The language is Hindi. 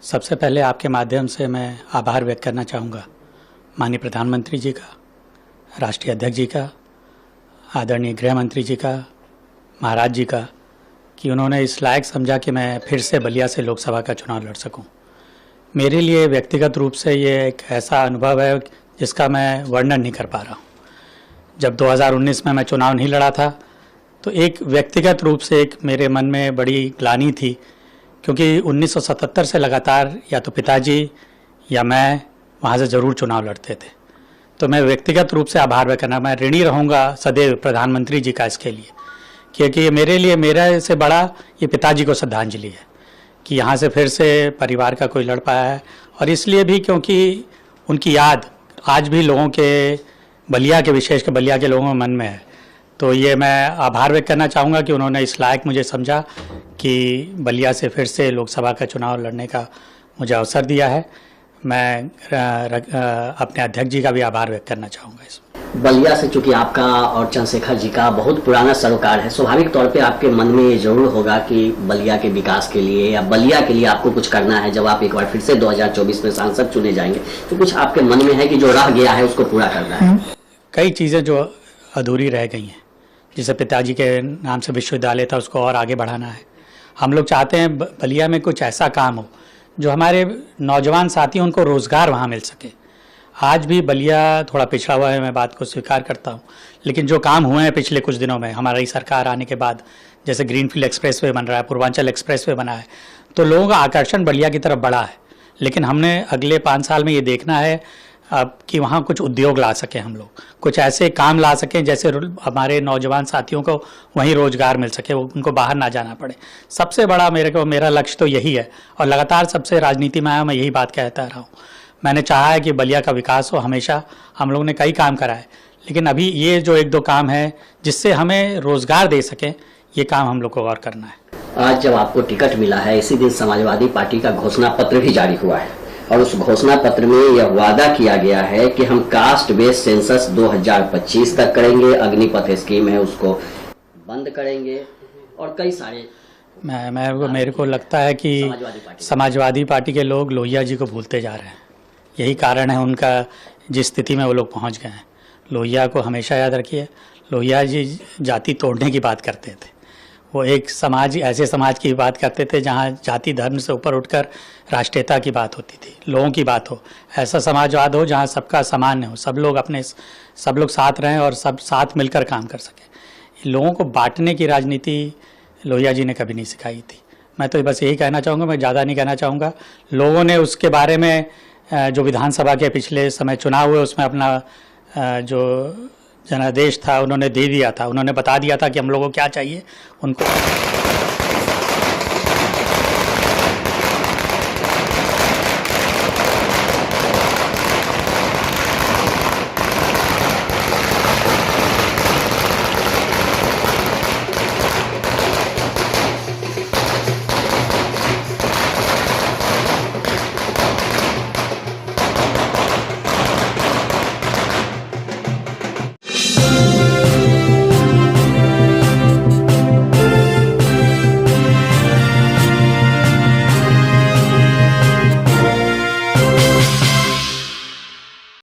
सबसे पहले आपके माध्यम से मैं आभार व्यक्त करना चाहूँगा माननीय प्रधानमंत्री जी का, राष्ट्रीय अध्यक्ष जी का, आदरणीय गृह मंत्री जी का, महाराज जी का, कि उन्होंने इस लायक समझा कि मैं फिर से बलिया से लोकसभा का चुनाव लड़ सकूं। मेरे लिए व्यक्तिगत रूप से ये एक ऐसा अनुभव है जिसका मैं वर्णन नहीं कर पा रहा हूँ। जब 2019 में मैं चुनाव नहीं लड़ा था तो एक व्यक्तिगत रूप से एक मेरे मन में बड़ी ग्लानि थी, क्योंकि 1977 से लगातार या तो पिताजी या मैं वहाँ से ज़रूर चुनाव लड़ते थे। तो मैं व्यक्तिगत रूप से आभार व्यक्त करना, मैं ऋणी रहूँगा सदैव प्रधानमंत्री जी का इसके लिए, क्योंकि मेरे लिए मेरे से बड़ा ये पिताजी को श्रद्धांजलि है कि यहाँ से फिर से परिवार का कोई लड़ पाया है। और इसलिए भी क्योंकि उनकी याद आज भी लोगों के बलिया के, विशेष कर बलिया के लोगों के मन में है। तो ये मैं आभार व्यक्त करना चाहूँगा कि उन्होंने इस लायक मुझे समझा कि बलिया से फिर से लोकसभा का चुनाव लड़ने का मुझे अवसर दिया है। मैं अपने अध्यक्ष जी का भी आभार व्यक्त करना चाहूँगा। इसमें बलिया से चूंकि आपका और चंद्रशेखर जी का बहुत पुराना सरोकार है, स्वाभाविक तौर पे आपके मन में ये जरूर होगा कि बलिया के विकास के लिए या बलिया के लिए आपको कुछ करना है। जब आप एक बार फिर से 2024 में सांसद चुने जाएंगे तो कुछ आपके मन में है कि जो रह गया है उसको पूरा करना है। कई चीज़ें जो अधूरी रह गई हैं, जैसे पिताजी के नाम से विश्वविद्यालय था उसको और आगे बढ़ाना है। हम लोग चाहते हैं बलिया में कुछ ऐसा काम हो जो हमारे नौजवान साथी उनको रोज़गार वहाँ मिल सके। आज भी बलिया थोड़ा पिछड़ा हुआ है, मैं बात को स्वीकार करता हूँ, लेकिन जो काम हुए हैं पिछले कुछ दिनों में हमारी सरकार आने के बाद, जैसे ग्रीनफील्ड एक्सप्रेसवे बन रहा है, पूर्वांचल एक्सप्रेसवे बना है, तो लोगों का आकर्षण बलिया की तरफ बढ़ा है। लेकिन हमने अगले 5 साल में ये देखना है अब कि वहाँ कुछ उद्योग ला सकें, हम लोग कुछ ऐसे काम ला सकें जैसे हमारे नौजवान साथियों को वहीं रोजगार मिल सके, उनको बाहर ना जाना पड़े। सबसे बड़ा मेरा लक्ष्य तो यही है और लगातार सबसे राजनीति में आया मैं यही बात कहता रहा हूँ। मैंने चाहा है कि बलिया का विकास हो, हमेशा हम लोगों ने कई काम करा है, लेकिन अभी ये जो 1-2 काम है जिससे हमें रोजगार दे सकें, ये काम हम लोग को और करना है। आज जब आपको टिकट मिला है, इसी दिन समाजवादी पार्टी का घोषणा पत्र भी जारी हुआ है और उस घोषणा पत्र में यह वादा किया गया है कि हम कास्ट बेस्ड सेंसस 2025 तक करेंगे, अग्निपथ स्कीम है उसको बंद करेंगे और कई सारे मेरे को लगता है कि समाजवादी पार्टी के लोग लोहिया जी को भूलते जा रहे हैं। यही कारण है उनका जिस स्थिति में वो लोग पहुंच गए हैं। लोहिया को हमेशा याद रखिए, लोहिया जी जाति तोड़ने की बात करते थे। वो एक समाज, ऐसे समाज की बात करते थे जहाँ जाति धर्म से ऊपर उठकर राष्ट्रीयता की बात होती थी, लोगों की बात हो, ऐसा समाजवाद हो जहाँ सबका सामान्य हो, सब लोग साथ रहें और सब साथ मिलकर काम कर सकें। लोगों को बांटने की राजनीति लोहिया जी ने कभी नहीं सिखाई थी। मैं तो बस यही कहना चाहूँगा, मैं ज़्यादा नहीं कहना चाहूँगा। लोगों ने उसके बारे में जो विधानसभा के पिछले समय चुनाव हुए उसमें अपना जो जनादेश था उन्होंने दे दिया था, उन्होंने बता दिया था कि हम लोगों को क्या चाहिए उनको।